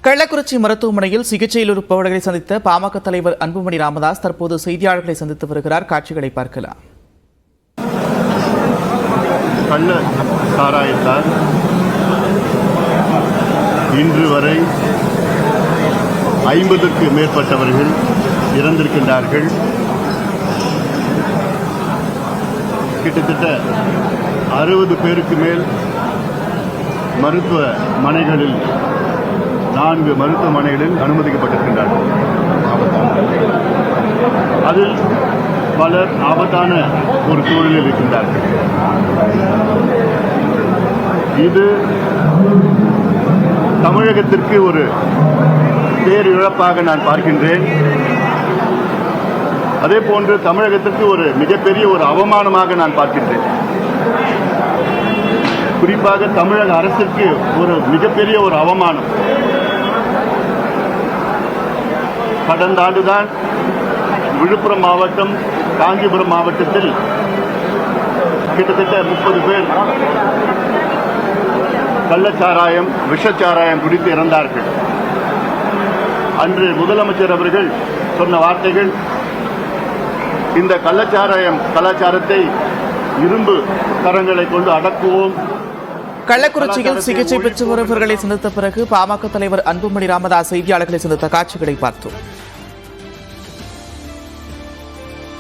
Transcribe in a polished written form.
கள்ளக்குறிச்சி மருத்துவமனையில் சிகிச்சையில் இருப்பவர்களை சந்தித்த பாமக தலைவர் அன்புமணி ராமதாஸ் தற்போது செய்தியாளர்களை சந்தித்து வருகிறார். காட்சிகளை பார்க்கலாம். கள்ள சாராயத்தால் இன்று வரை 50க்கு மேற்பட்டவர்கள் இறந்திருக்கின்றார்கள். கிட்டத்தட்ட 60 பேருக்கு மேல் மருத்துவமனைகளில் 4 மருத்துவமனைகளில் அனுமதிக்கப்பட்டிருக்கின்றார்கள். அதில் பலர் ஆபத்தான ஒரு சூழலில் இருக்கின்றார்கள். இது தமிழகத்திற்கு ஒரு பேரிழப்பாக நான் பார்க்கின்றேன். அதே போன்று தமிழகத்திற்கு ஒரு மிகப்பெரிய ஒரு அவமானமாக நான் பார்க்கின்றேன். குறிப்பாக தமிழக அரசுக்கு ஒரு மிகப்பெரிய ஒரு அவமானம். கடந்த ஆண்டுதான் விழுப்புரம் மாவட்டம், காஞ்சிபுரம் மாவட்டத்தில் கிட்டத்தட்ட 30 பேர் கள்ளச்சாராயம், விஷச்சாராயம் குடித்து இறந்தார்கள். அன்று முதலமைச்சர் அவர்கள் சொன்ன வார்த்தைகள், இந்த கள்ளச்சாராயம் கலாச்சாரத்தை இரும்பு கரங்களை கொண்டு அடக்குவோம். கள்ளக்குறிச்சியில் சிகிச்சை பெற்று வருபவர்களை சந்தித்த பிறகு பாமக தலைவர் அன்புமணி ராமதாஸ் செய்தியாளர்களை சந்தித்த காட்சிகளை பார்த்தோம்.